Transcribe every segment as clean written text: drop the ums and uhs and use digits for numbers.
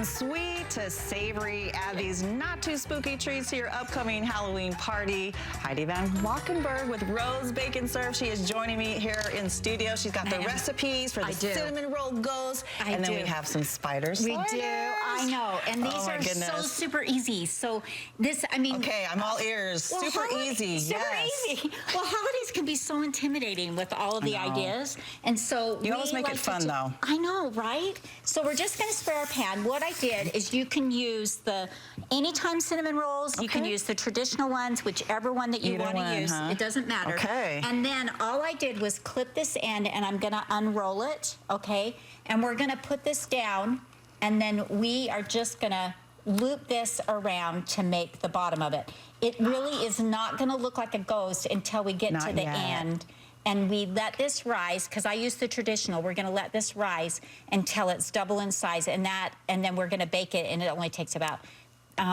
From sweet to savory, add these not too spooky treats to your upcoming Halloween party. Heidi VanValkenburg with Rhodes Bake N Serve. She is joining me here in studio. She's got the recipes for the cinnamon roll ghost. And then we have some spider sliders. We do, I know. And these are so super easy. So this, I mean. Okay, I'm all ears. Well, super easy. Super easy. Well, holidays can be so intimidating with all of the ideas. And so you always make it fun though. I know, right? So we're just going to spray our pan. What I did is you can use the anytime cinnamon rolls. You can use the traditional ones, whichever one that you want to use. It doesn't matter. Okay. And then all I did was clip this end, and I'm going to unroll it, okay? And we're going to put this down, and then we are just going to loop this around to make the bottom of it. It really is not going to look like a ghost until we get to the end. And we let this rise, because I use the traditional. We're going to let this rise until it's double in size, and then we're going to bake it, and it only takes about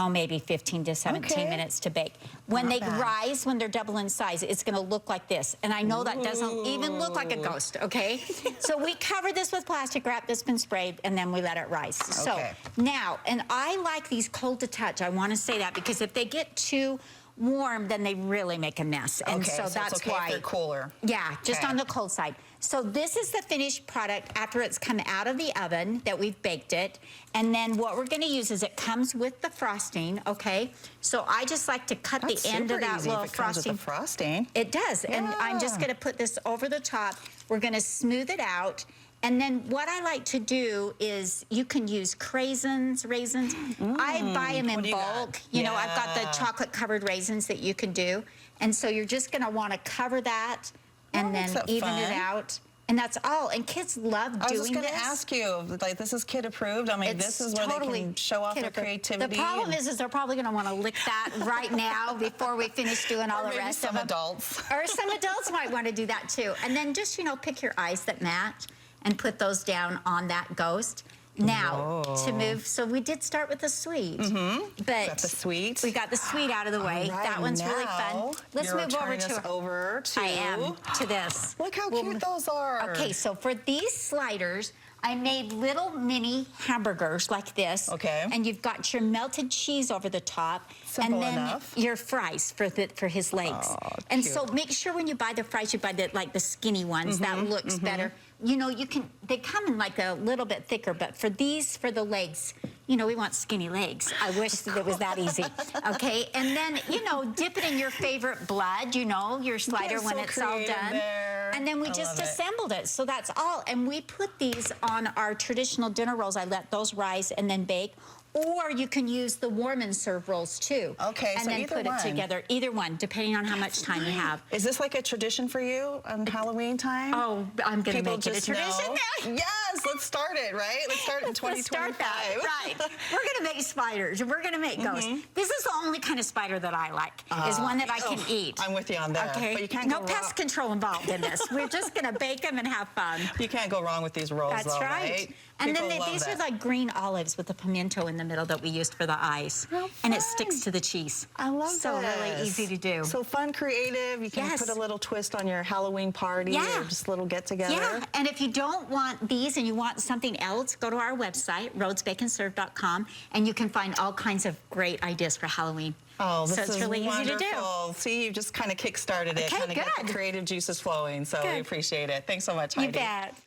maybe 15 to 17 minutes to bake. When they rise, when they're double in size, it's going to look like this. And I know that doesn't even look like a ghost, okay? So we cover this with plastic wrap that's been sprayed, and then we let it rise. So now, and I like these cold to touch. I want to say that because if they get too warm, then they really make a mess. And so that's why. If they're cooler. Yeah, just on the cold side. So this is the finished product after it's come out of the oven that we've baked it. And then what we're going to use is it comes with the frosting, okay? So I just like to cut the end of that little frosting. It does. And I'm just going to put this over the top. We're going to smooth it out. And then what I like to do is you can use raisins. I buy them in bulk. You know, I've got the chocolate covered raisins that you can do. And so you're just going to want to cover that and then even it out. And that's all. And kids love doing this. I was just going to ask you, like, this is kid approved? I mean, this is where they can show off their creativity. The problem is they're probably going to want to lick that right now before we finish doing all the rest of them. Or some adults might want to do that too. And then just, you know, pick your eyes that match and put those down on that ghost. Now, to move, so we did start with the sweet. But got the sweet. We got the sweet out of the way. That one's really fun. Let's move over to this. Look how cute those are. Okay, so for these sliders, I made little mini hamburgers like this. Okay. And you've got your melted cheese over the top. Simple and then enough. Your fries for his legs. And so make sure when you buy the fries, you buy the skinny ones. That looks better. You know, they come in like a little bit thicker, but for the legs, you know, we want skinny legs. I wish that it was that easy. Okay, and then, you know, dip it in your favorite blood, you know, your slider when it's all done. And then we just assembled it. So that's all. And we put these on our traditional dinner rolls. I let those rise and then bake. Or you can use the warm and serve rolls too. Okay, and then put it together. Either one, depending on how much time you have. Is this like a tradition for you on Halloween time? Oh, I'm going to make it a tradition now. Yes, let's start it, right? Let's start in 2025. Let's start that, right. We're going to make spiders, and we're going to make ghosts. This is the only kind of spider that I like, is one that I can eat. I'm with you on that. Okay, but you can't go no pest control involved in this. We're just going to bake them and have fun. You can't go wrong with these rolls, That's right? And then these are like green olives with the pimento in the middle that we used for the eyes. And it sticks to the cheese. I love that. So really easy to do. So fun, creative. You can put a little twist on your Halloween party or just a little get-together. Yeah, and if you don't want these and you want something else, go to our website, rhodesbakeandserve.com, and you can find all kinds of great ideas for Halloween. Oh, this is really easy to do. See, you just kind of kick-started it, kind of get the creative juices flowing, so we appreciate it. Thanks so much, Heidi. You bet.